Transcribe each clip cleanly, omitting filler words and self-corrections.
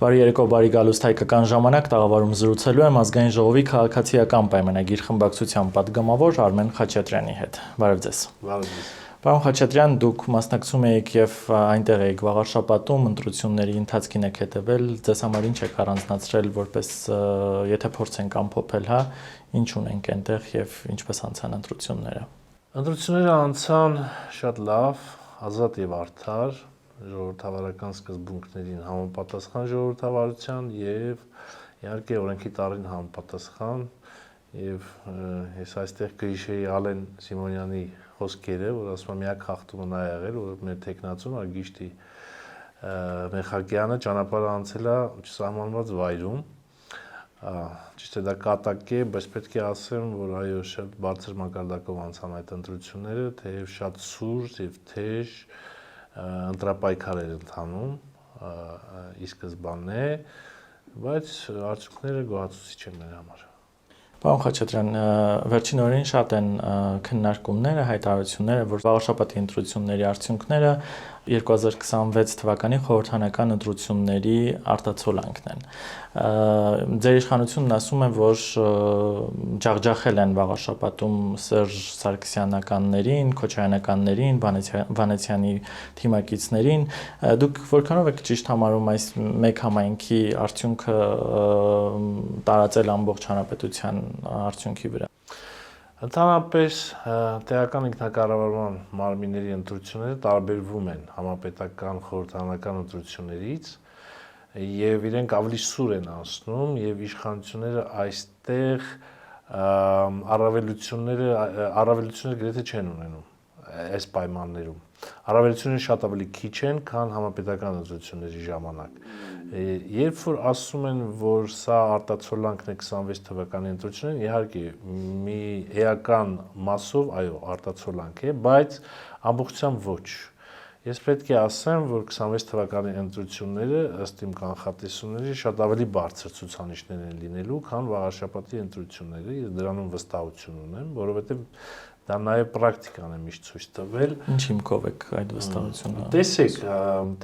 Բարի երեկո, բարի գալուստ հայկական ժամանակ, տաղավարում զրուցելու եմ ազգային ժողովի քաղաքացիական պայմանագիր խմբակցության պատգամավոր Արմեն Խաչատրյանի հետ։ Բարև ձեզ։ Բարև ձեզ։ Պարոն Խաչատրյան, դուք մասնակցում եք եւ այնտեղ եք վաղարշաբաթում ընտրությունների ընթացքին եք հետևել, ձեզ համար ինչ եք առանձնացրել, որպես եթե փորձենք ամփոփել, հա, ինչ ունենք այնտեղ եւ ինչպես անցան ընտրությունները։ Ընտրությունները անցան շատ լավ, ազատ եւ արդար, ժողովրդավարական սկզբունքներին համապատասխան ժողովրդավարության եւ իհարկե օրենքի տարին համապատասխան եւ ես այստեղ կհիշեի Ալեն Սիմոնյանի խոսքերը, որ ասում է միակ հաղթումը նա եղել, որ մեր տեխնացուն Արգիշտի Մեխակյանը ճանապարհը անցել է չսահմանված վայրում։ Ճիշտ է, դա կատակ է, բայց պետք է ասեմ, որ այո, շատ բարձր մակարդակով անցան այդ ընտրությունները, թեև շատ սուր եւ թեժ ընտրապայքար էր ընթանում ի սկզբանե, բայց արդյունքները գոհացուցիչ են մեր համար։ Պարոն Խաչատրյան, վերջին օրերին շատ են քննարկումները, հայտարարությունները, որ վաղարշաբաթի ընտրությունների արդյունքները 2026 թվականի խորհրդանական ընտրությունների արտացոլանքն են։ Ձեր իշխանությունն ասում է, որ ջախջախել են վաղարշաբաթում Սերժ Սարգսյանականներին, Քոչարյանականներին, Վանեցյանի թիմակիցներին։ Դուք որքանով եք ճիշտ համարում այս մեկ համայնքի արդյունքը տարածել ամբողջ հանրապետության արդյունքի վրա։ Ընդհանրապես տեղական ինքնակառավարման մարմինների ընտրությունները տարբերվում են համապետական խորհրդարանական ընտրություններից եւ իրենք ավելի սուր են անցնում եւ իշխանությունները այստեղ առավելությունները գրեթե չեն ունենում այս պայմաններում։ Առավելությունները շատ ավելի քիչ են, քան համապետական ընտրությունների ժամանակ։ Երբ որ ասում են, որ սա արտացոլանքն է 26 թվականի ընտրություններին, իհարկե մի էական մասով, այո, արտացոլանք է, բայց ամբողջությամբ ոչ։ Ես պետք է ասեմ, որ 26 թվականի ընտրությունները ըստ իմ կանխատեսումների շատ ավելի բարձր ցուցանիշներ են լինելու, քան վաղարշաբաթի ընտրությունները։ Ես դրանում վստահություն ունեմ, որովհետև դա նաև պրակտիկան է միշտ ցույց տվել։ Ինչ հիմքով եք այդ վստահությունը։ Տեսեք,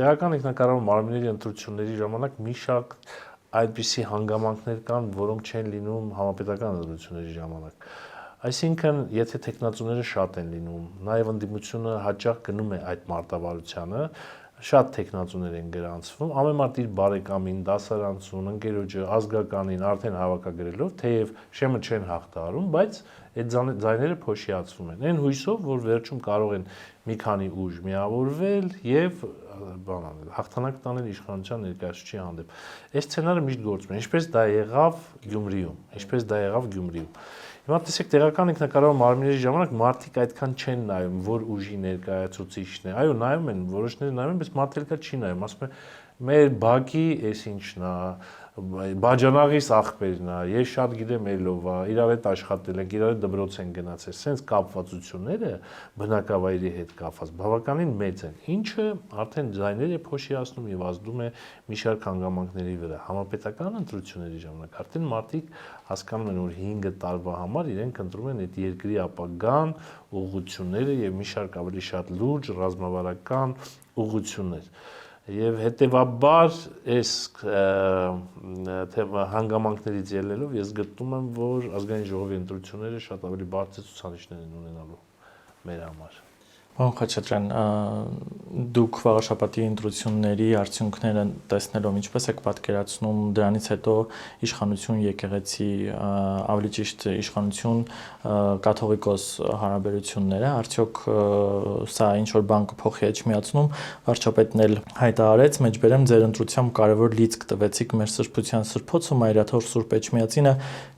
տեղական ինքնակառավարման մարմինների ընտրությունների ժամանակ մի շարք այդպիսի հանգամանքներ կան, որոնք չեն լինում համապետական ընտրությունների ժամանակ։ Այսինքն, եթե տեխնացուները շատ են լինում, նաև ընդդիմությունը հաճախ գնում է այդ մարտավարությանը, շատ տեխնացուներ են գրանցվում, ամեն մարդ իր բարեկամին, դասարանցուն, ընկերոջը, ազգականին արդեն հավաքագրելով, թեև շեմը չեն հաղթահարում, բայց այդ ձայները փոշիացվում են։ Այն հույսով, որ վերջում կարող են մի քանի ուժ միավորվել եւ հաղթանակ տանել իշխանության ներկայացուցիչի հանդեպ։ Այս սցենարը միշտ գործում է, ինչպես դա եղավ Գյումրիում։ Հիմա տեսեք, տեղական ինքնակառավարման մարմինների ժամանակ մարդիկ այդքան չեն նայում, որ ուժի ներկայացուցիչն է։ Այո, նայում են, որոշները նայում են, բայց մարդը էլ չի նայում, ասում է մեր բակի էս ինչն է, բաջանաղիս աղբերն է, ես շատ գիտեմ ելով է, իրար հետ աշխատել ենք, իրար հետ դպրոց են գնացել, սենց կապվածությունները բնակավայրի հետ կապված բավականին մեծ են, ինչը արդեն ձայներ է փոշիացնում եւ ազդում է մի շարք հանգամանքների վրա։ Համապետական ընտրությունների ժամանակ արդեն մարդիկ հասկանում են, որ 5 տարվա համար իրենք ընտրում են այդ երկրի ապագան, ուղղությունները եւ մի շարք ավելի շատ լուրջ ռազմավարական ուղղություններ։ Եվ հետևաբար այս հանգամանքներից ելնելով ես գտնում եմ, որ ազգային ժողովի ընտրությունները շատ ավելի բարձր ցուցանիշներ են ունենալու մեր համար։ Պարոն Խաչատրյան, դուք վաղարշաբաթի ընտրությունների արդյունքները տեսնելով ինչպես եք պատկերացնում դրանից հետո իշխանություն եկեղեցի, ավելի ճիշտ իշխանություն կաթողիկոս հարաբերությունները, արդյոք սա ինչ որ բան կփոխի էջմիածնում, վարչապետն էլ հայտարարեց, մեջբերեմ ձեր ընտրությամբ կարևոր լիցք տվեցիք մեր սրբության սրբոցը Մայրաթոր Սուրբ Էջմիածինը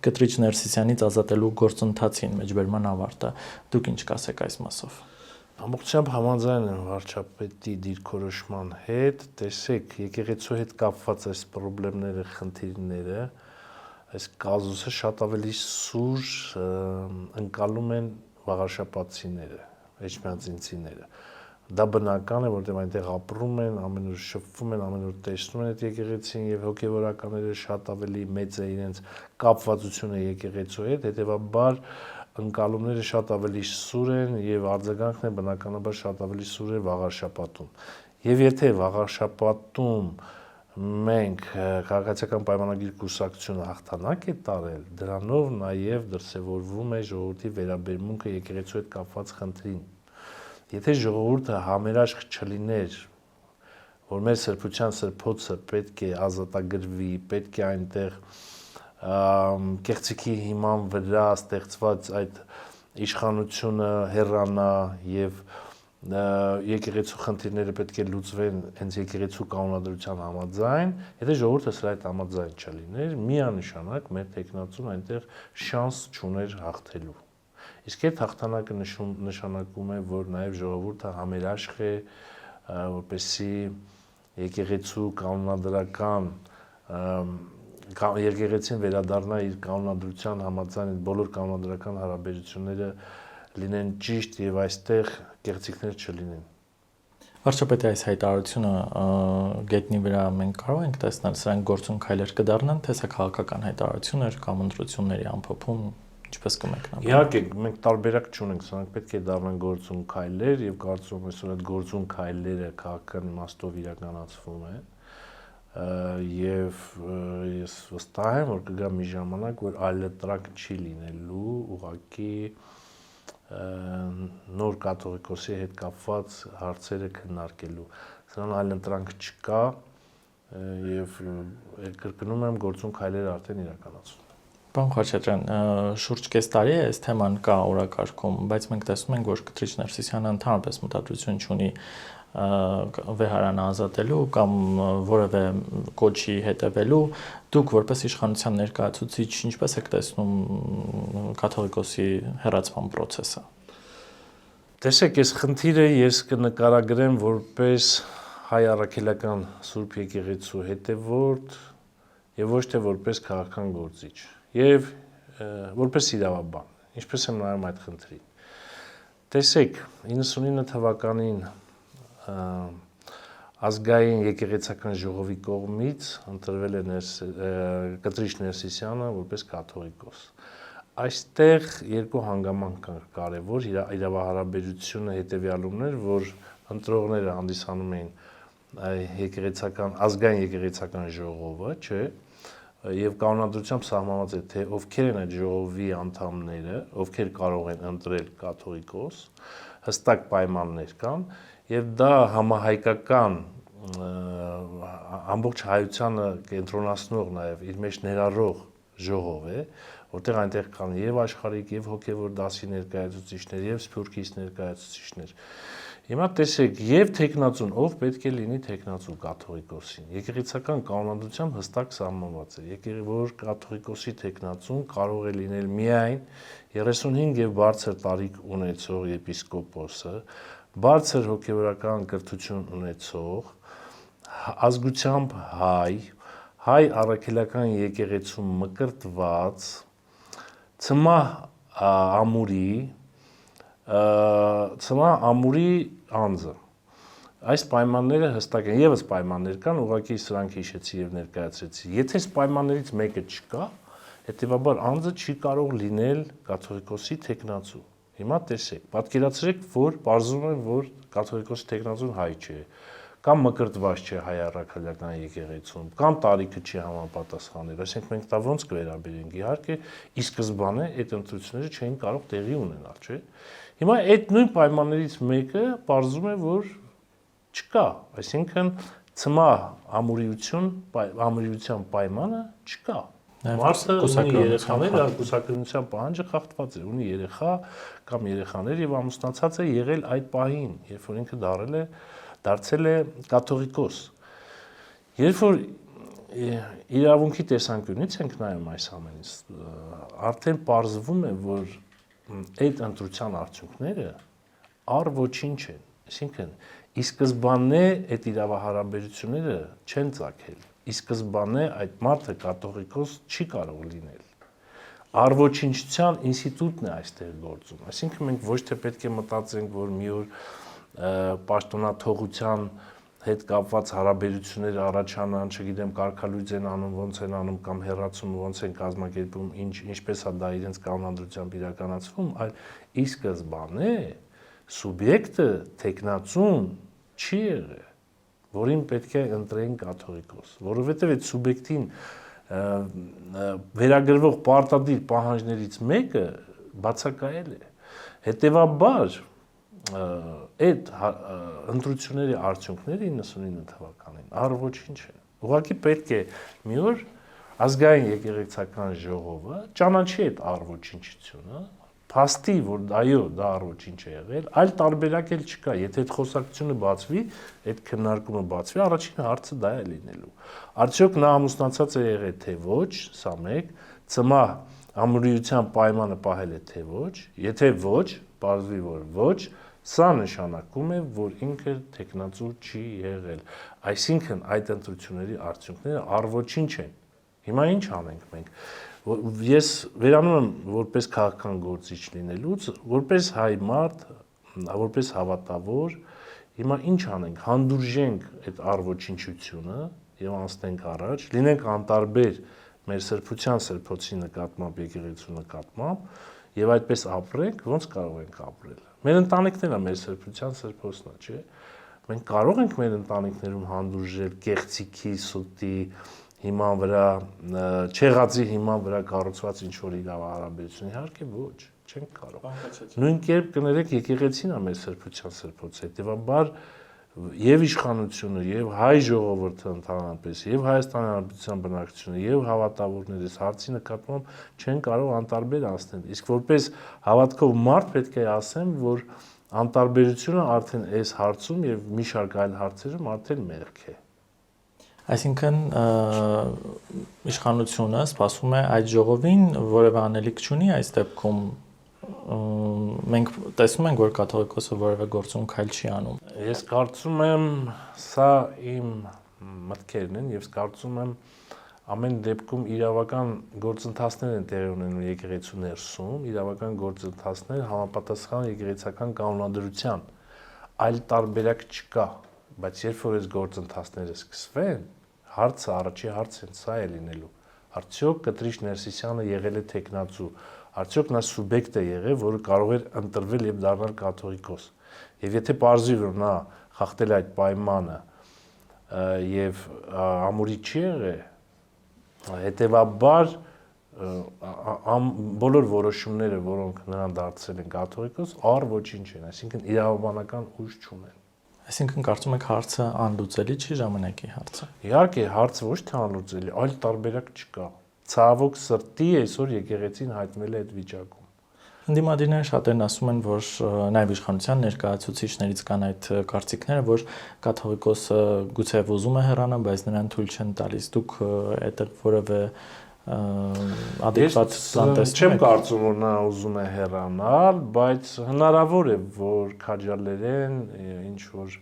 Կտրիչ Ներսիսյանից ազատելու գործընթացին, մեջբերման ավարտը։ Դուք ինչ կասեք այս մասով։ Ամբողջությամբ համաձայն եմ վարչապետի դիրքորոշման հետ, տեսեք, եկեղեցու հետ կապված այս խնդիրները, խնդիրները, այս կազուսը շատ ավելի սուր ընկալում են վաղարշաբաթցիները, էջմիածինցիները։ Դա բնական է, որտեղ այնտեղ ապրում են, ամեն օր շփվում են, ամեն օր տեսնում են այդ եկեղեցին եւ հոգեվորականները շատ ավելի մեծ է իրենց կապվածությունը եկեղեցու հետ, հետեւաբար ընկալումները շատ ավելի սուր են եւ արձագանքն է բնականաբար շատ ավելի սուր է վաղարշաբաթում։ Եվ եթե վաղարշաբաթում մենք քաղաքացիական պայմանագիր կուսակցությունը հաղթանակ է տարել, դրանով նաև դրսևորվում է ժողովրդի վերաբերմունքը եկեղեցու հետ կապված խնդրին։ Եթե ժողովուրդը համերաշխ չլիներ, որ մեր սրբության սրբոցը պետք է ազատագրվի, պետք է այնտեղ կեղծիքի հիման վրա ստեղծված այդ իշխանությունը հեռանա եւ եկեղեցու խնդիրները պետք է լուծվեն հենց եկեղեցու կանոնադրության համաձայն, եթե ժողովուրդը սրա հետ համաձայն չլիներ, միանշանակ մեր տեխնացուն այնտեղ շանս չուներ հաղթելու։ Իսկ այդ հաղթանակը նշանակում է, որ նաև ժողովուրդը համերաշխ է, որպեսզի եկեղեցու կանոնադրական եկեղեցին վերադառնա իր կանոնադրության համաձայն բոլոր կանոնադրական հարաբերությունները լինեն ճիշտ եւ այստեղ կեղծիքներ չլինեն։ Վարչապետի այս հայտարարությունը գետնի վրա մենք կարող ենք տեսնել, սրանք գործուն քայլեր կդառնան, թե սա քաղաքական հայտարարություն էր կամ ընտրությունների ամփոփում, ինչպես կմեկնաբանենք։ Իհարկե, մենք տարբերակ չունենք, սրանք պետք է դառնան գործուն քայլեր եւ կարծում եմ, այսօր այդ գործուն քայլերը քաղաքական իմաստով իրականացվում են։ Եվ ես վստահ եմ, որ կգա մի ժամանակ, որ այլընտրանք չի լինելու, ուղղակի նոր կաթողիկոսի հետ կապված հարցերը քննարկելու։ Սրան այլընտրանք չկա եւ կրկնում եմ, գործուն քայլերը արդեն իրականացվում են։ Պարոն Խաչատրյան, շուրջ կես տարի է այս թեման կա օրակարգում, բայց մենք տեսնում ենք, որ Կտրիչ Ներսիսյանը ընդհանրապես մտադրություն չունի վեհարանը ազատելու կամ որևէ կոչի հետևելու։ Դուք որպես իշխանության ներկայացուցիչ ինչպես եք տեսնում կաթողիկոսի հեռացման process-ը։ Տեսեք, այս խնդիրը ես կնկարագրեմ որպես հայ առաքելական Սուրբ Եկեղեցու հետևորդ եւ ոչ թե որպես քաղաքական գործիչ եւ որպես իրավաբան, ինչպես եմ նայում այդ խնդրին։ Տեսեք, 99 թվականին ազգային եկեղեցական ժողովի կողմից ընտրվել է Կտրիչ Ներսիսյանը որպես կաթողիկոս։ Այստեղ երկու հանգամանք կան կարևոր, իրավահարաբերությունը հետեւյալումն էր, որ ընտրողները հանդիսանում էին ազգային եկեղեցական ժողովը, չէ, եւ կանոնադրությամբ սահմանված է, թե ովքեր են այդ ժողովի անդամները, ովքեր կարող են ընտրել կաթողիկոս, հստակ պայմաններ կան, եւ դա համահայկական ամբողջ հայությանը կենտրոնացնող նաեւ իր մեջ ներառող ժողով է, որտեղ այնտեղ կան եւ աշխարհիկ եւ հոգեվոր դասի ներկայացուցիչներ եւ սփյուռքից ներկայացուցիչներ։ Հիմա տեսեք, եւ տեխնացուն, ով պետք է լինի տեխնացու կաթողիկոսին։ Եկեղեցական կանոնադրությամբ հստակ սահմանված է, որ կաթողիկոսի տեխնացուն կարող է լինել միայն 35 եւ բարձր տարիք ունեցող եպիսկոպոսը, բարձր հոգեվորական կրթություն ունեցող, ազգությամբ հայ առաքելական եկեղեցու մկրտված, ծմահ ամուրի անձը։ Այս պայմանները հստակ են, եւս պայմաններ կան, ուղղակի սրանք հիշեցի եւ ներկայացրեցի։ Եթե այս պայմաններից մեկը չկա, հետեւաբար անձը չի կարող լինել կաթողիկոսի տեխնացու։ Հիմա տեսեք, պատկերացրեք, որ բարձում է, որ կաթողիկոսի տեխնացուն հայ չէ, կամ մկրտված չէ հայ առաքելական եկեղեցում, կամ տարիքը չի համապատասխանել, այսինքն մենք դա ոնց կվերաբերենք։ Իհարկե, ի սկզբանե այդ ընտրությունները չէին կարող տեղի ունենալ, չէ։ Հիմա այդ նույն պայմաններից մեկը բարձում է, որ չկա, այսինքն ծմահ ամուրիության պայմանը չկա։ Մարդը ունի երեխաներ, կուսակրթության պահանջը խախտված է, ունի երեխա կամ երեխաներ եւ ամուսնացած է եղել այդ պահին, երբ որ ինքը դարձել է կաթողիկոս։ Երբ որ իրավունքի տեսանկյունից ենք նայում այս ամենից, արդեն պարզվում է, որ այդ ընտրության արդյունքները առ ոչինչ են, այսինքն ի սկզբանե այդ իրավահարաբերությունները չեն ծագել, ի սկզբանե այդ մարդը կաթողիկոս չի կարող լինել։ Առոչինչության ինստիտուտն է այստեղ գործում, այսինքն մենք ոչ թե պետք է մտածենք, որ մի օր պաշտոնաթողության հետ կապված հարաբերություններ առաջանան, չգիտեմ, կարգալույծ են անում, ոնց են անում կամ հեռացումը ոնց են կազմակերպում, ինչպես է դա իրենց կանոնադրությամբ իրականացվում, այլ ի սկզբանե սուբյեկտը տեխնացուն չի եղել։ որին պետք է ընտրեին կաթողիկոս, որովհետև այդ սուբյեկտին վերագրվող պարտադիր պահանջներից մեկը բացակայել է։ Հետևաբար այդ ընտրությունների արդյունքները 99 թվականին առ ոչինչ են։ Ուղղակի պետք է մի օր ազգային եկեղեցական ժողովը ճանաչի այդ առ ոչինչությունը, փաստի, որ այո, դա առ ոչինչ է եղել, այլ տարբերակ էլ չկա։ Եթե այդ խոսակցությունը բացվի, այդ քննարկումը բացվի, առաջին հարցը դա է լինելու։ Արդյոք նա ամուսնացած է եղել թե ոչ, սա մեկ, ծմահ ամուրիության պայմանը պահել է թե ոչ, եթե ոչ, պարզվի, որ ոչ, սա նշանակում է, որ ինքը թեկնածու չի եղել։ Այսինքն այդ ընտրությունների արդյունքները առ ոչինչ են։ Հիմա ինչ անենք մենք։ Ես վերանում եմ որպես քաղաքական գործիչ լինելուց, որպես հայ մարդ, որպես հավատավոր, հիմա ինչ անենք, հանդուրժենք այդ առ ոչինչությունը եւ անցնենք առաջ, լինենք անտարբեր մեր սրբության սրբոցի նկատմամբ, եկեղեցու նկատմամբ եւ այդպես ապրենք, ոնց կարող ենք ապրել։ Մեր ընտանիքներն է մեր սրբության սրբոցն է, չէ՞։ Մենք կարող ենք մեր ընտանիքներում հանդուրժել կեղծիքի, սուտի հիման վրա, չեղածի հիման վրա կառուցված ինչ-որ իրավահարաբերություն, իհարկե ոչ, չենք կարող։ Նույն կերպ կներեք եկեղեցին է մեր սրբության սրբոցը, հետևաբար եւ իշխանությունը, եւ հայ ժողովուրդը ընդհանրապես, եւ Հայաստանի Հանրապետության բնակչությունը, եւ հավատավորները հարցի նկատմամբ չեն կարող անտարբեր անցնել։ Իսկ որպես հավատքով մարդ պետք է ասեմ, որ անտարբերությունը արդեն այս հարցում եւ մի շարք այլ հարցերում արդեն մեղք է։ Այսինքն իշխանությունը սպասում է այդ ժողովին որևէ անելիք չունի այս դեպքում մենք տեսնում ենք որ կաթողիկոսը որևէ գործում քայլ չի անում։ Ես կարծում եմ սա իմ մտքերն են եւ կարծում եմ ամեն դեպքում իրավական գործընթացներ են տեղի ունենում եկեղեցու ներսում, իրավական գործընթացներ համապատասխան եկեղեցական կանոնադրության, այլ տարբերակ չկա, բայց երբ որ այս գործընթացները սկսվեն, հարցը առաջի հարցն սա է լինելու։ Արդյոք Կտրիչ Ներսիսյանը եղել է թեկնածու, արդյոք նա սուբյեկտ է եղել, որը կարող էր ընտրվել եւ դառնալ կաթողիկոս։ Եվ եթե պարզվի, որ նա խախտել է այդ պայմանը եւ ամուրի չի եղել, հետեւաբար բոլոր որոշումները, որոնք նրան դարձրել են կաթողիկոս, առ ոչինչ են, այսինքն իրավաբանական ուժ չունեն։ Այսինքն կարծում եք հարցը անլուծելի չի, ժամանակի հարցը։ Իհարկե, հարցը ոչ թե անլուծելի, այլ տարբերակ չկա։ Ցավոք սրտի այսօր եկեղեցին հայտնվել է այդ վիճակում։ Ընդդիմադիրները շատերն ասում են, որ նաև իշխանության ներկայացուցիչներից կան այդ կարծիքները, որ կաթողիկոսը գուցե ուզում է հեռանալ, բայց նրան թույլ չեն տալիս։ Դուք այդտեղ որևէ adekvat plan տեսնում եք։ Չեմ կարծում, որ նա ուզում է հեռանալ, բայց հնարավոր է, որ քաջալերեն ինչ որ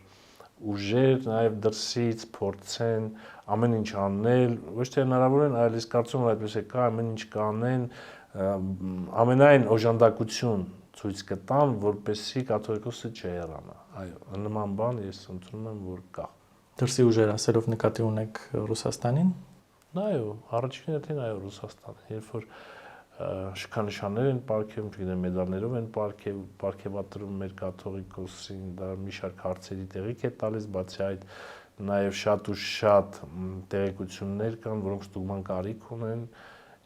ուժեր նաև դրսից փորձեն ամեն ինչ անել, ոչ թե հնարավոր են, այլ ես կարծում եմ այդպես է կա, ամեն ինչ կանեն, ամենայն օժանդակություն ցույց կտան, որպեսզի կաթողիկոսը չհեռանա։ Այո, նման բան ես ընդունում եմ, որ կա։ Դրսի ուժեր ասելով նկատի ունեք Ռուսաստանին։ Այո, առաջին հերթին այո Ռուսաստանը, երբ որ շքանշաններ են պարգևում, չգիտեմ, մեդալներով են պարգևատրում մեր կաթողիկոսին, դա մի շարք հարցերի տեղիք է տալիս, բացի այդ նաև շատ ու շատ տեղեկություններ կան, որոնք ստուգման կարիք ունեն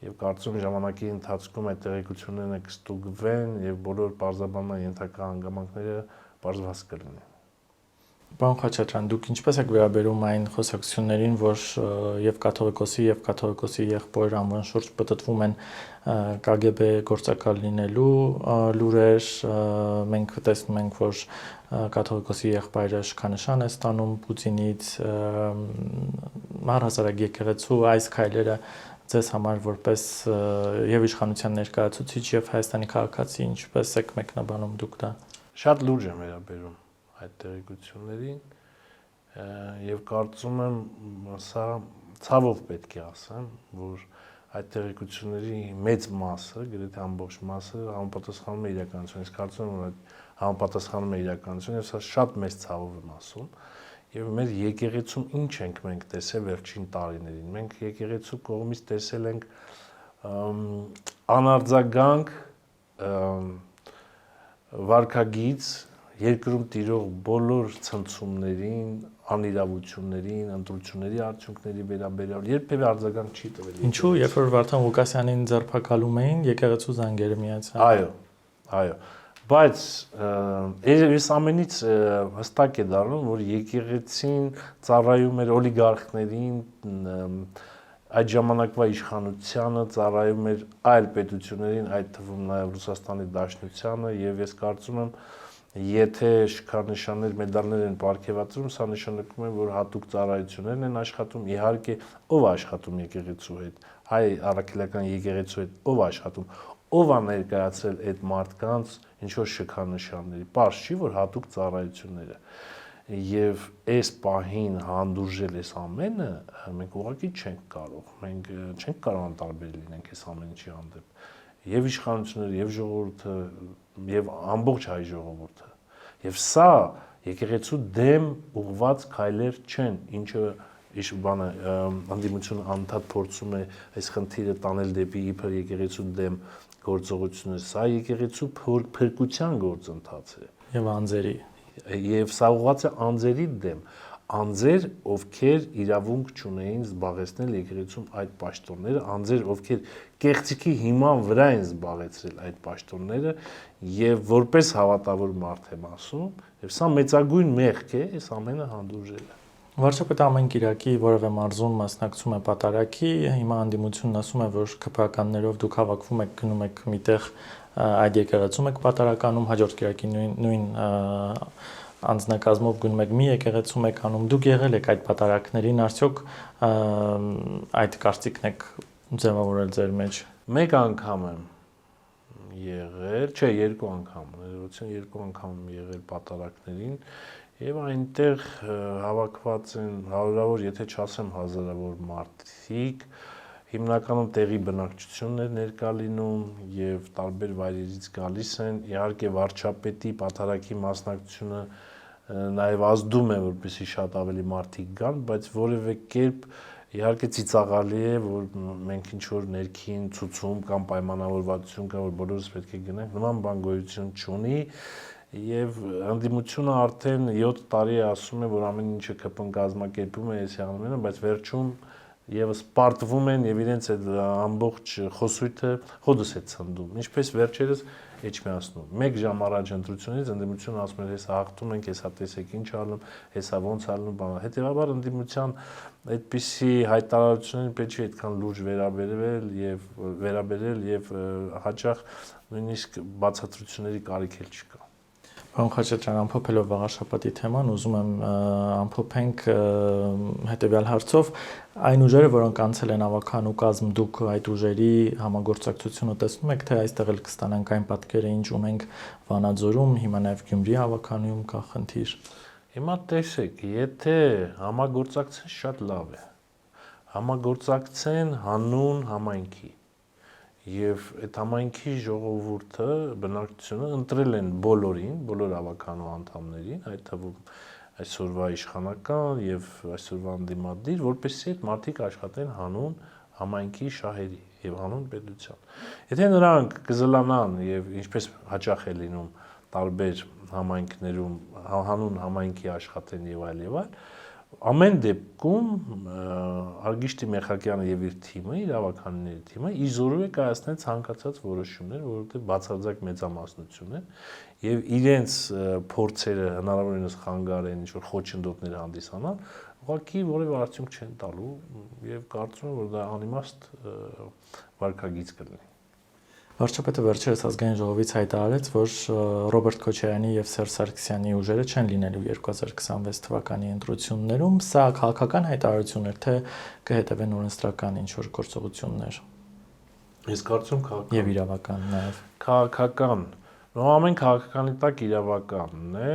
եւ կարծում եմ ժամանակի ընթացքում այդ տեղեկությունները կստուգվեն եւ բոլոր պարզաբանման ենթակա հանգամանքները պարզված կլինեն։ Պարոն Խաչատրյան, դուք ինչպես եք վերաբերում այն խոսակցություններին, որ եւ կաթողիկոսի եղբոր անվան շուրջ պտտվում են KGB գործակալ լինելու լուրեր, մենք տեսնում ենք, որ կաթողիկոսի եղբայրը շքանշան է ստանում Պուտինից, առհասարակ եկեղեցու այս քայլերը ձեզ համար որպես եւ իշխանության ներկայացուցիչ եւ Հայաստանի քաղաքացի ինչպես եք մեկնաբանում դուք դա։ Շատ լուրջ եմ վերաբերում այդ տեղեկություններին եւ կարծում եմ սա ցավով պետք է ասեմ, որ այդ տեղեկությունների մեծ մասը, գրեթե ամբողջ մասը համապատասխանում է իրականությունին։ Ես կարծում եմ, որ այդ համապատասխանում է իրականությունին եւ սա շատ մեծ ցավով եմ ասում։ Եվ մեր եկեղեցում ինչ ենք մենք տեսել վերջին տարիներին։ Մենք եկեղեցու կողմից տեսել ենք անարձագանք վարքագիծ երկրում տիրող բոլոր ցնցումներին, անիրավություններին, ընտրությունների արդյունքների վերաբերյալ երբևէ արձագանք չի տվել։ Ինչու, երբ որ Վարդան Ղուկասյանին ձերբակալում էին, եկեղեցու զանգերը միացան։ Այո։ Բայց այս ամենից հստակ է դառնում, որ եկեղեցին ծառայում էր օլիգարխներին, այդ ժամանակվա իշխանությանը, ծառայում էր այլ պետություններին, այդ թվում նաև Ռուսաստանի Դաշնությանը, եւ ես կարծում եմ, եթե շքանշաններ, մեդալներ են պարգևատրում, սա նշանակում է, որ հատուկ ծառայություններն են աշխատում, իհարկե, ով է աշխատում եկեղեցու հետ, հայ առաքելական եկեղեցու հետ, ով է աշխատում, ով է ներկայացրել այդ մարդկանց ինչ որ շքանշանների, պարզ չի, որ հատուկ ծառայությունները եւ այս պահին հանդուրժել այս ամենը մենք ուղղակի չենք կարող, մենք չենք կարող անտարբեր լինենք այս ամեն ինչի հանդեպ, եւ իշխանությունները, եւ ժողովուրդը, եւ ամբողջ հայ ժողովուրդը, եւ սա եկեղեցու դեմ ուղված քայլեր չեն, ինչը բանը անդիմությունը անդադ փորձում է այս խնդիրը տանել դեպի իբր եկեղեցու դեմ գործողություններ, սա եկեղեցու փրկության գործընթաց է Եվ անձերի եւ սա ուղղված է անձերի դեմ, անձեր, ովքեր իրավունք չունեին զբաղեցնել եկեղեցում այդ պաշտոնները, անձեր, ովքեր կեղծիքի հիման վրա են զբաղեցրել այդ պաշտոնները եւ որպես հավատավոր մարդ եմ ասում, եւ սա մեծագույն մեղք է, այս ամենը հանդուրժելը։ Վարչապետը ամեն կիրակի որևէ մարզում մասնակցում է պատարագի, հիմա անդիմությունն ասում է, որ ԿՓ-ականներով դուք հավաքվում եք, գնում եք միտեղ այդ եկեղեցում եք պատարականում, հաջորդ կիրակի նույն անձնակազմով գնում եք մի եկեղեցում եք անում, դուք եղել եք այդ պատարակներին, արդյոք այդ կարծիքն եք ձևավորել ձեր մեջ։ Մեկ անգամ եմ եղել, չէ, երկու անգամ, ներողություն, երկու անգամ եմ եղել պատարակներին եւ այնտեղ հավաքված են հարյուրավոր, եթե չասեմ հազարավոր մարդիկ, հիմնականում տեղի բնակչությունն է ներկա լինում եւ տարբեր վայրերից գալիս են, իհարկե վարչապետի պատարագի մասնակցությունը նաեւ ազդում է, որպեսզի շատ ավելի մարդիկ գան, բայց որևէ կերպ իհարկե ծիծաղալի է, որ մենք ինչ որ ներքին ցուցում կամ պայմանավորվածություն կա, որ բոլորս պետք է գնանք, նման բան գոյություն չունի եւ անդիմությունը արդեն 7 տարի է ասում է, որ ամեն ինչը ԿՊ-ն կազմակերպում է, էսի անում են, բայց վերջում եւս պարտվում են եւ իրենց այդ ամբողջ խոսույթը հոդս է ցնդում։ Ինչպես վերջերս Էջմիածնում։ 1 ժամ առաջ ընտրությունից անդիմությունը ասում էր, հեսա հաղթում ենք, հեսա տեսեք ինչ անում, հեսա ոնց անում, բան։ Հետեւաբար անդիմության այդպիսի հայտարարություններին պետք է այդքան լուրջ վերաբերել եւ հաճախ նույնիսկ բացատրությունների կարիք էլ չկա։ Պարոն Խաչատրյան, ամփոփելով վաղաշաբաթի թեման, ուզում եմ ամփոփենք հետեւյալ հարցով. այն ուժերը, որոնք անցել են ավականու կազմ, դուք այդ ուժերի համագործակցությունը տեսնում եք, թե այստեղ էլ կստանանք այն պատկերը, ինչ ունենք Վանաձորում, հիմա նաև Գյումրի ավականույում կա խնդիր։ Հիմա տեսեք, եթե համագործակցեն, շատ լավ է։ Համագործակցեն հանուն համայնքի։ Եվ այդ համայնքի ժողովուրդը, բնակչությունը ընտրել են բոլորին, բոլոր ավականու անդամներին, այդ թվում այսօրվա իշխանական եւ այսօրվա անդիմադիր, որպեսզի այդ մարդիկ աշխատեն հանուն համայնքի շահերի եւ հանուն պետության։ Եթե նրանք կզլանան եւ ինչպես հաճախ է լինում տարբեր համայնքներում հանուն համայնքի աշխատեն եւ այլ, ամեն դեպքում Արգիշտի Մեխակյանը եւ իր թիմը, իր ավականների թիմը իզորու է կայացնել ցանկացած որոշումներ, որովհետեւ բացարձակ մեծամասնություն են եւ իրենց փորձերը հնարավորինս խանգարեն ինչ-որ խոչընդոտներ հանդիսանալ, ուղղակի որևէ արդյունք չեն տալու եւ կարծում եմ, որ դա անիմաստ վարքագիծ կլինի։ Վարչապետը վերջերս ազգային ժողովից հայտարարեց, որ Ռոբերտ Քոչարյանի եւ Սերժ Սարգսյանի ուժերը չեն լինելու 2026 թվականի ընտրություններում, սա քաղաքական հայտարարություն էր, թե կհետևեն օրենսդրական ինչ-որ գործողություններ։ Ես կարծում քաղաքական եւ իրավական նաեւ։ Քաղաքական, ամեն քաղաքականի տակ իրավականն է,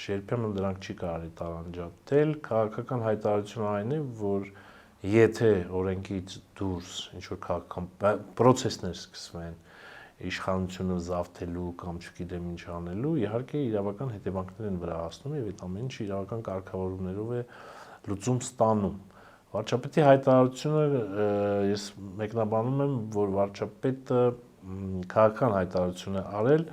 երբեմն դրանք չի կարելի տարանջատել, քաղաքական հայտարարությունը այն է, որ եթե օրենքից դուրս ինչ-որ քաղաքական պրոցեսներ սկսվեն իշխանությունը զավթելու կամ չգիտեմ ինչ անելու, իհարկե իրավական հետևանքներ են վրա հասնում եւ այդ ամեն ինչը իրավական կարգավորումներով է լուծում ստանում։ Վարչապետի հայտարարությունը ես մեկնաբանում եմ, որ վարչապետը քաղաքական հայտարարություն է արել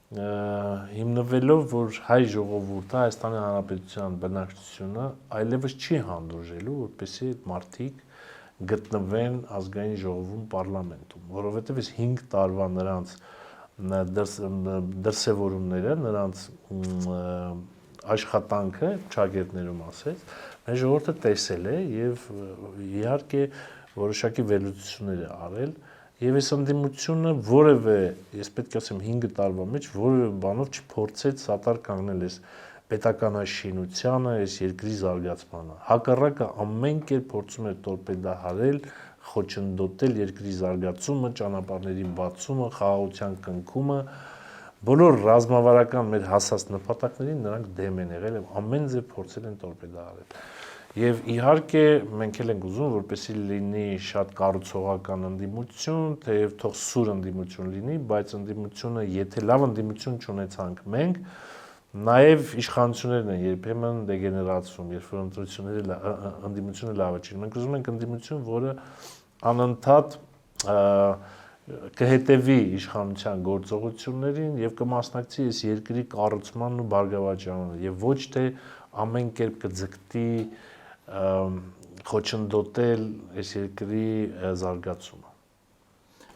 հիմնվելով, որ հայ ժողովուրդը, Հայաստանի Հանրապետության բնակչությունը այլևս չի հանդուրժելու, որպեսզի այդ մարդիկ գտնվեն ազգային ժողովում պարլամենտում, որովհետև այս 5 տարվա նրանց դրսևորումները, նրանց աշխատանքը, ճակերտներում ասեց, մեր ժողովուրդը տեսել է եւ իհարկե որոշակի վերլուծություններ է արել եւ այս ընդդիմությունը որևէ, ես պետք է ասեմ 5 տարվա մեջ որևէ բանով չփորձեց սատար կանգնել այս պետականաշինությանը, այս երկրի զարգացմանը։ Հակառակը ամեն կերպ փորձում էր տորպեդահարել, խոչընդոտել երկրի զարգացումը, ճանապարհների բացումը, խաղաղության կնքումը, բոլոր ռազմավարական մեր հասած նպատակներին նրանք դեմ են եղել եւ ամեն ձև փորձել են տորպեդահարել։ Եվ իհարկե մենք էլ ենք ուզում, որպեսզի լինի շատ կառուցողական ընդդիմություն, թեև թող սուր ընդդիմություն լինի, բայց ընդդիմությունը, եթե լավ ընդդիմություն չունեցանք մենք, նաև իշխանություններն են երբեմն դեգեներացվում, երբ որ ընդդիմությունը լավը չի։ Մենք ուզում ենք ընդդիմություն, որը անընդհատ կհետևի իշխանության գործողություններին եւ կմասնակցի այս երկրի կառուցմանն ու բարգավաճմանն եւ ոչ թե ամեն կերպ կձգտի խոչընդոտել այս երկրի զարգացումը։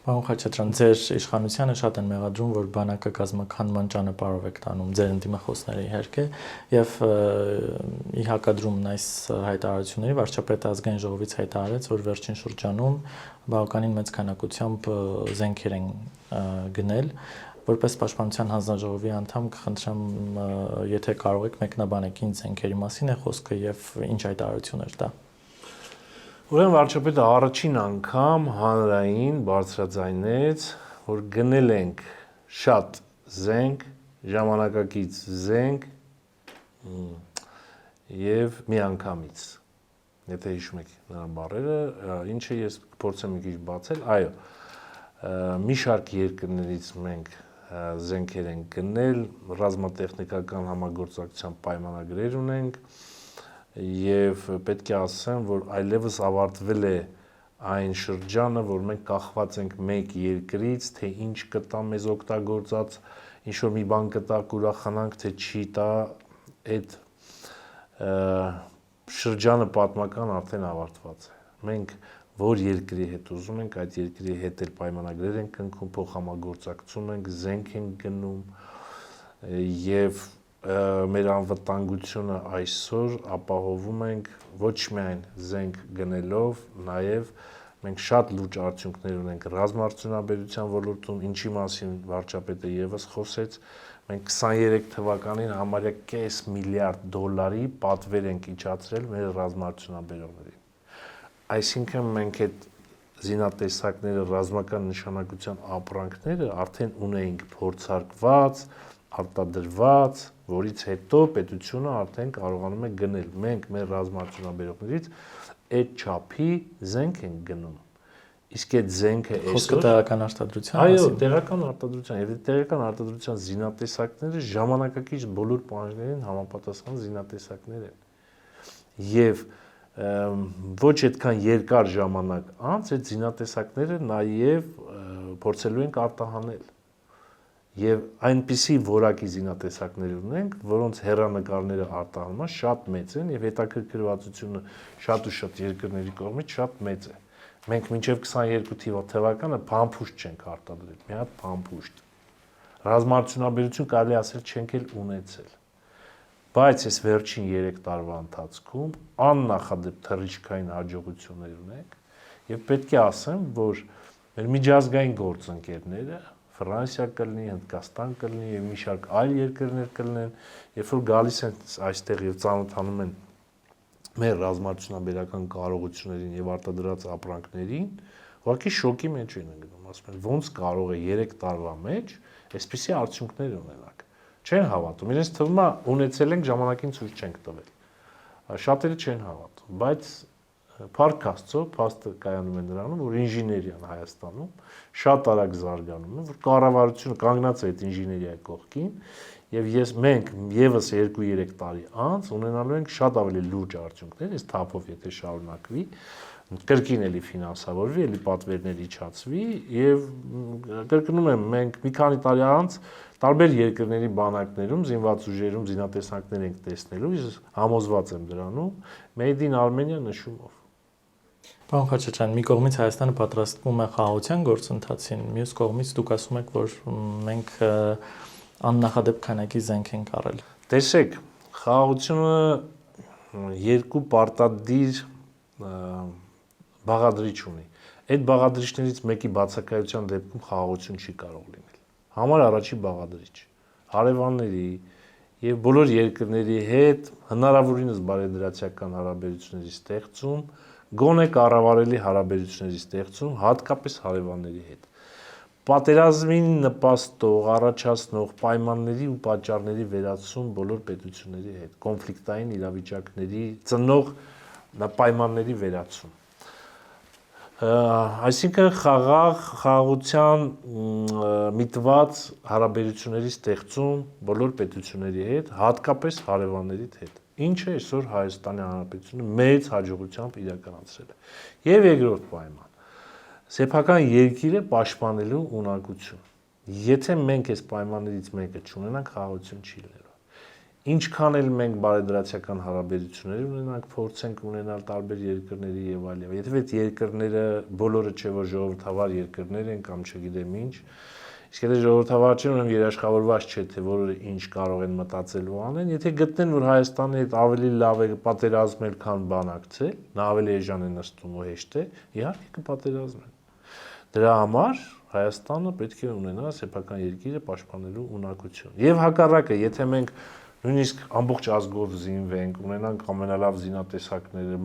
Պարոն Խաչատրյան, ձեր իշխանությանը շատ են մեղադրում, որ բանակը կազմաքանդման ճանապարհով եք տանում, ձեր ընդդիմախոսները իհարկե, եւ ի հակադրումն այս հայտարարությունների վարչապետը ազգային ժողովից հայտարարեց, որ վերջին շրջանում բավականին մեծ քանակությամբ զենքեր են գնել, որպես Պաշտպանության հանձնաժողովի անդամ կխնդրեմ, եթե կարող եք մեկնաբանեք ինչ զենքերի մասին է խոսքը եւ ինչ հայտարարություններ տա։ Ուրեմն վարչապետը առաջին անգամ հանրային բարձրաձայնեց, որ գնել ենք շատ զենք, ժամանակակից զենք եւ միանգամից։ Եթե հիշում եք նրա բառերը, ինչը ես կփորձեմ մի քիչ բացել, այո, մի շարք երկրներից մենք զենքեր են գնել, ռազմատեխնիկական համագործակցության պայմանագրեր ունենք եւ պետք է ասեմ, որ այլևս ավարտվել է այն շրջանը, որ մենք կախված ենք մեկ երկրից, թե ինչ կտա մեզ օգտագործած, ինչ որ մի բան կտա, կուրախանանք, թե չի տա, այդ շրջանը պատմական արդեն ավարտված է։ Մենք որ երկրի հետ ուզում ենք, այդ երկրի հետ էլ պայմանագրեր ենք կնքում, փոխհամագործակցում ենք, զենք ենք գնում եւ մեր անվտանգությունը այսօր ապահովում ենք ոչ միայն զենք գնելով, նաեւ մենք շատ լուրջ արդյունքներ ունենք ռազմաարդյունաբերության ոլորտում, ինչի մասին վարչապետը եւս խոսեց, մենք 23 թվականին համարյա $500 միլիարդ պատվեր ենք իջացրել մեր ռազմաարդյունաբերողներին։ Այսինքն մենք այդ զինատեսակները, ռազմական նշանակության ապրանքները արդեն ունեինք փորձարկված, արտադրված, որից հետո պետությունը արդեն կարողանում է գնել։ Մենք մեր ռազմաարդյունաբերողներից այդ չափի զենք ենք գնում։ Իսկ այդ զենքը այսօր տեղական արտադրության, այո, տեղական արտադրության, եւ այդ տեղական արտադրության զինատեսակները ժամանակակից բոլոր պահանջներին համապատասխան զինատեսակներ են։ Եվ ոչ այդքան երկար ժամանակ անց այդ զինատեսակները նաև փորձելու ենք արտահանել։ Եվ այնպիսի որակի զինատեսակներ ունենք, որոնց հեռանկարները արտահանումը շատ մեծ են եւ հետաքրքրվածությունը շատ ու շատ երկրների կողմից շատ մեծ է։ Մենք մինչև 22 թվականը փամփուշտ չենք արտադրել, մի հատ փամփուշտ։ Ռազմաարդյունաբերություն կարելի ասել չենք էլ ունեցել։ Բայց այս վերջին 3 տարվա ընթացքում աննախադեպ թռիչքային հաջողություններ ունենք եւ պետք է ասեմ, որ մեր միջազգային գործընկերները Ֆրանսիա կլինի, Հնդկաստան կլինի եւ մի շարք այլ երկրներ կլինեն, երբ որ գալիս են այստեղ եւ ծանոթանում են մեր ռազմաարդյունաբերական կարողություններին եւ արտադրած ապրանքներին, ուղղակի շոկի մեջ են գնում, ասում են ոնց կարող է 3 տարվա մեջ այսպիսի արդյունքներ ունենալ։ Չեն հավատում, իրենց թվում է ունեցել ենք ժամանակին ցույց չենք տվել։ Շատերը չեն հավատում, բայց Փառք Աստծո, փաստը կայանում է նրանում, որ ինժեներիան Հայաստանում շատ արագ զարգանում է, որ կառավարությունը կանգնած է այդ ինժեներիայի կողքին, եւ մենք եւս 2-3 տարի անց ունենալու ենք շատ ավելի լուրջ արդյունքներ, այս թափով եթե շարունակվի, կրկին էլի ֆինանսավորվի, էլի պատվերներ իջացվի եւ կրկնում եմ, մենք մի քանի տարի անց տարբեր երկրների բանակներում, զինված ուժերում զինատեսակներ ենք տեսնելու, ես համոզված եմ դրանում, Made in Armenia նշումով։ Պարոն Խաչատրյան, մի կողմից Հայաստանը պատրաստվում է խաղաղության գործընթացին, մյուս կողմից դուք ասում եք, որ մենք աննախադեպ քանակի զենք ենք առել։ Տեսեք, խաղաղությունը երկու պարտադիր բաղադրիչ ունի։ Այդ բաղադրիչներից մեկի բացակայության դեպքում խաղաղություն չի կարող լինել։ Համար առաջի բաղադրիչ հարևանների եւ բոլոր երկրների հետ հնարավորինս բարեդրացիական հարաբերությունների ստեղծում, գոնե կառավարելի հարաբերությունների ստեղծում, հատկապես հարևանների հետ։ Պատերազմին նպաստող, առաջացնող պայմանների ու պատճառների վերացում բոլոր պետությունների հետ, կոնֆլիկտային իրավիճակների ծնող պայմանների վերացում։ Այսինքն խաղաղության միտված հարաբերությունների ստեղծում բոլոր պետությունների հետ, հատկապես հարևանների հետ, ինչը այսօր Հայաստանի Հանրապետությունը մեծ հաջողությամբ իրականացրել է։ Եվ երկրորդ պայման, սեփական երկիրը պաշտպանելու ունակություն։ Եթե մենք այս պայմաններից մեկը չունենանք, խաղաղություն չի լինելու։ Ինչքան էլ մենք բարեդրացիական հարաբերություններ ունենանք, փորձենք ունենալ տարբեր երկրների եւ այլն։ Եթե այդ երկրները բոլորը չէ որ ժողովրդավար երկրներ են կամ չգիտեմ ինչ, իսկ եթե ժողովրդավար չեն, ուրեմն երաշխավորված չէ թե որը ինչ կարող են մտածել ու անեն, եթե գտնեն որ Հայաստանի հետ ավելի լավ է պատերազմել, քան բանակցել, նա ավելի էժան է նստում ու հեշտ է, իհարկե կպատերազմեն։ Դրա համար Հայաստանը պետք է ունենա սեփական երկիրը պաշտպանելու ունակություն։ Եվ հակառակը, եթե մենք նույնիսկ ամբողջ ազգով զինվենք, ունենանք ամենալավ զինատեսակները,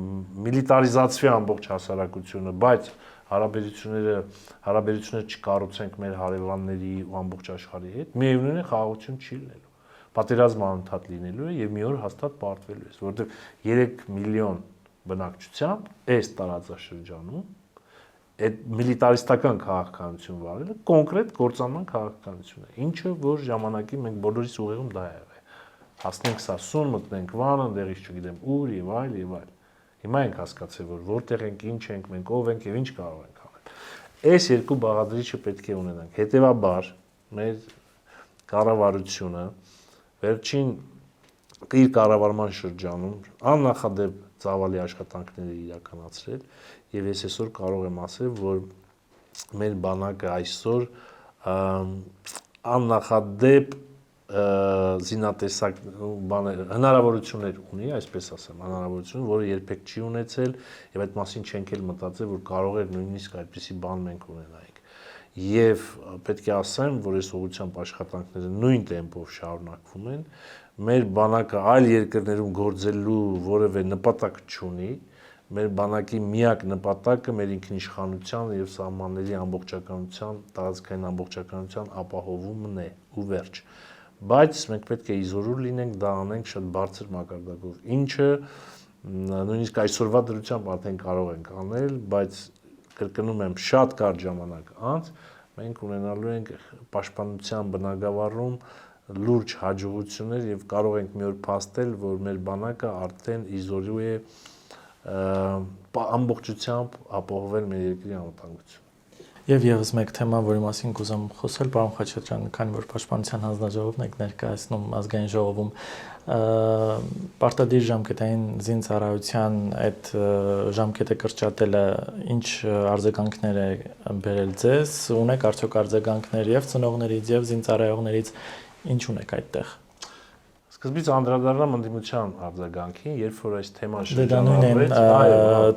միլիտարիզացվի ամբողջ հասարակությունը, բայց հարաբերությունները չկառուցենք մեր հարևանների ու ամբողջ աշխարհի հետ, միևնույն է խաղաղություն չի լինելու։ Պատերազմը անընդհատ լինելու է եւ մի օր հաստատ պարտվելու է, որովհետեւ 3 միլիոն բնակչությամբ այս տարածաշրջանում այդ միլիտարիստական քաղաքականություն վարելը կոնկրետ կործանման քաղաքականություն է, ինչը որ ժամանակի մենք բոլորիս ուղեղում դա է եղել։ Հասնենք Սասուն, մտնենք Վան, այնտեղից չգիտեմ ուր եւ այլ եւ այլ։ Հիմա ենք հասկացել, որ որտեղ ենք, ինչ ենք, մենք ով ենք եւ ինչ կարող ենք անել։ Այս երկու բաղադրիչը պետք է ունենանք։ Հետևաբար մեր կառավարությունը վերջին իր կառավարման շրջանում աննախադեպ ծավալի աշխատանքներ է իրականացրել եւ ես այսօր կարող եմ ասել, որ մեր բանակը այսօր աննախադեպ զինատեսակ հնարավորություններ ունի, այսպես ասեմ, հնարավորություն, որը երբեք չի ունեցել եւ այդ մասին չենք էլ մտածել, որ կարող է նույնիսկ այդպիսի բան մենք ունենայինք։ Եվ պետք է ասեմ, որ այս ուղղությամբ աշխատանքները նույն տեմպով շարունակվում են։ Մեր բանակը այլ երկրներում գործելու որևէ նպատակ չունի։ Մեր բանակի միակ նպատակը մեր ինքնիշխանության եւ սահմանների ամբողջականության, տարածքային ամբողջականության ապահովումն է ու վերջ։ Բայց մենք պետք է իզորուր լինենք, դա անենք շատ բարձր մակարդակով, ինչը նույնիսկ այսօրվա դրությամբ արդեն կարող ենք անել, բայց կրկնում եմ, շատ կարճ ժամանակ անց մենք ունենալու ենք պաշտպանության բնագավառում լուրջ հաջողություններ եւ կարող ենք մի օր փաստել, որ մեր բանակը արդեն իզորու է ամբողջությամբ ապահովել մեր երկրի անվտանգությունը։ Եվ եւս մեկ թեմա, որի մասին կուզեմ խոսել, պարոն Խաչատրյան, քանի որ Պաշտպանության հանձնաժողովն եք ներկայացնում ազգային ժողովում, պարտադիր ժամկետային զինծառայության այդ ժամկետը կրճատելը ինչ արձագանքներ է բերել ձեզ, ունեք արդյոք արձագանքներ եւ ծնողներից եւ զինծառայողներից, ինչ ունեք այդտեղ։ Սկզբից անդրադառնամ ընդդիմության արձագանքին, երբ որ այս թեման շրջանառվեց,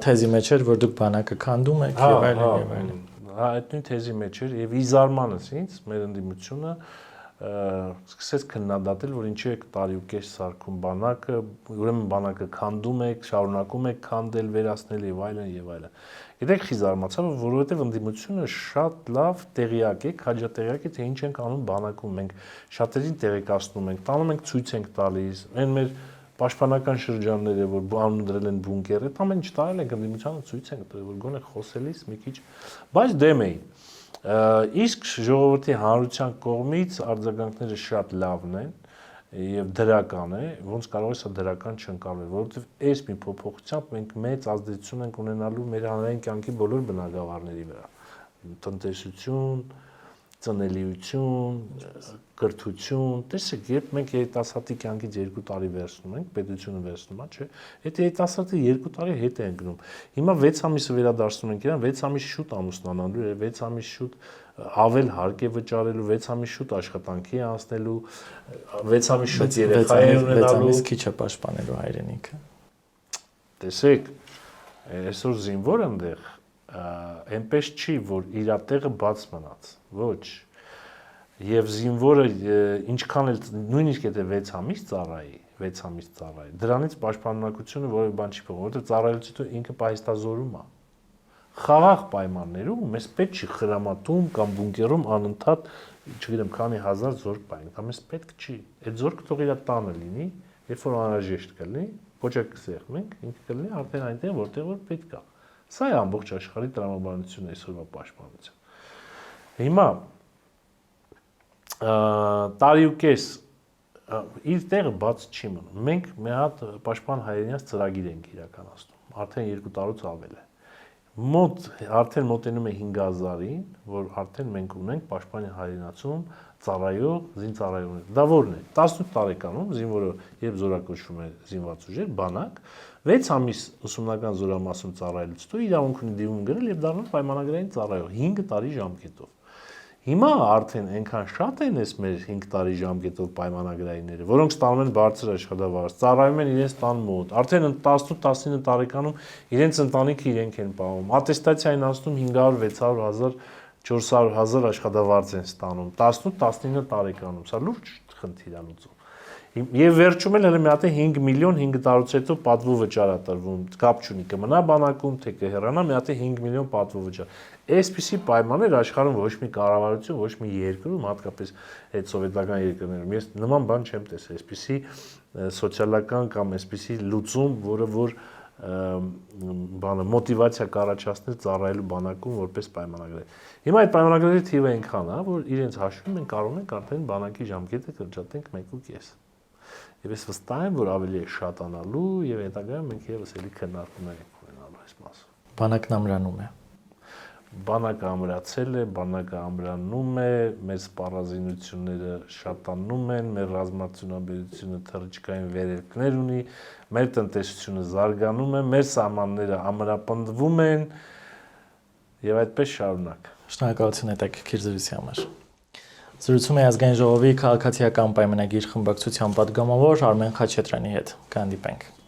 թեզի մեջ էր, որ դուք բանակը քանդում եք եւ այլն եւ այլն։ Այդ նույն թեզի մեջ էր եւ ի զարմանս ինձ մեր ընդդիմությունը սկսեց քննադատել, որ ինչի եք տարի ու կես սարքում բանակը, ուրեմն բանակը քանդում եք, շարունակում եք քանդել, վերացնել եւ այլն եւ այլն։ Գիտեք, խի զարմացա, որովհետեւ ընդդիմությունը շատ լավ տեղյակ է, քաջատեղյակ է, թե ինչ ենք անում բանակում։ Մենք շատերին տեղեկացնում ենք, տանում ենք ցույց ենք տալիս, այն մեր պաշտպանական շրջանները, որ անուն դրել են բունկեր, այդ ամեն ինչ տարել ենք ընդդիմությանը ցույց ենք տվել, որ գոնե խոսելիս մի քիչ, բայց դեմ էին։ Իսկ ժողովրդի հանրության կողմից արձագանքները շատ լավն են, եւ դրական է, ոնց կարող է սա դրական չընկալվել, որովհետեւ այս մի փոփոխությամբ մենք մեծ ազդեցություն ենք ունենալու մեր հանրային կյանքի բոլոր բնագավառների վրա։ Տնտեսություն, ծնելիություն, կրթություն, տեսեք, երբ մենք երիտասարդի կյանքից 2 տարի վերցնում ենք, պետությունը վերցնում է, չէ՞, այդ երիտասարդը 2 տարի հետ է ընկնում։ Հիմա 6 ամիսը վերադարձնում ենք իրան, 6 ամիս շուտ ամուսնանալու, 6 ամիս շուտ ավել հարկ է վճարելու, 6 ամիս շուտ աշխատանքի է անցնելու, 6 ամիս շուտ երեխա է ունենալու, 6 ամիս քիչ է պաշտպանելու հայրենիքը։ Տեսեք, այսօր զինվորը այնտեղ այնպես չի, որ իր տեղը բաց մնաց, ոչ։ Եվ զինվորը ինչքան էլ նույնիսկ եթե 6 ամիս ծառայի, դրանից պաշտպանունակությունը որևէ բան չի փոխվում, որովհետև ծառայելուց հետո ինքը պահեստազորում է։ Խաղաղ պայմաններում մեզ պետք չի խրամատում կամ բունկերում անընդհատ, չգիտեմ, քանի հազար զորք պահենք, դա մեզ պետք չի։ Այդ զորքը թող իր տանը լինի, երբ որ անհրաժեշտ կլինի, կոճակ կսեղմենք, ինքը կլինի արդեն այնտեղ, որտեղ որ պետք է։ Սա է ամբողջ աշխարհի տրամաբանությունը այսօրվա պաշտպանության։ Հիմա տարի ու կես իր տեղը բաց չի մնում։ Մենք մի հատ պաշտպան հայրենիաց ծրագիր ենք իրականացնում, արդեն 2 տարուց ավել է։ Արդեն մոտենում է 5000-ին, որ արդեն մենք ունենք պաշտպանի հայրենացում ծառայող զինծառայողներ։ Դա որն է։ 18 տարեկանում զինվորը երբ զորակոչվում է զինված ուժեր, բանակ, 6 ամիս ուսումնական զորամասում ծառայելուց հետո իրավունք ունի դիմում գրել եւ դառնալ պայմանագրային ծառայող 5 տարի ժամկետով։ Հիմա արդեն այնքան շատ են այս մեր 5 տարի ժամկետով պայմանագրայինները, որոնք ստանում են բարձր աշխատավարձ, ծառայում են իրենց տան մոտ, արդեն 18-19 տարեկանում իրենց ընտանիքը իրենք են պահում, ատեստացիային անցնում 500-600 400,000 աշխատավարձ են ստանում, 18-19 տարեկանում, սա լուրջ խնդիր է լուծում։ Եվ վերջում էլ հələ մի հատ 5 միլիոն 5 տարուց հետո պատվո վճար է տրվում, կապ չունի կմնա բանակում, թե կհեռանա, մի հատ 5 միլիոն պատվո վճար։ Այսպիսի պայմաններ աշխարհում ոչ մի կառավարություն, ոչ մի երկրում, հատկապես այդ սովետական երկրներում, ես նման բան չեմ տեսել, այսպիսի սոցիալական կամ այսպիսի լուծում, որը որ բանը մոտիվացիա կառաջացնել ծառայելու բանակում որպես պայմանագրեր։ Հիմա այդ պայմանագրերի թիվը այնքան է, որ իրենց հաշվում են կարող ենք արդեն բանակի ժամկետը կրճատենք 1.5։ Եվ ես վստահ եմ, որ ավելի է շատանալու եւ հետագայում մենք եւս էլի քննարկումներ ենք ունենալու այս մասը։ Բանակն ամրանում է։ Բանակը ամրացել է, բանակը ամրանում է, մեր սպառազինությունները շատանում են, մեր ռազմարտունաբերությունը թռիչքային վերելքներ ունի, մեր տնտեսությունը զարգանում է, մեր սահմանները ամրապնդվում են եւ այդպես շարունակ։ Շնորհակալություն հետաքրքիր զրույցի համար։ Զրուցում է ազգային ժողովի քաղաքացիական պայմանագիր խմբակցության պատգամավոր Արմեն Խաչատրյանի հետ։ Կհանդիպենք։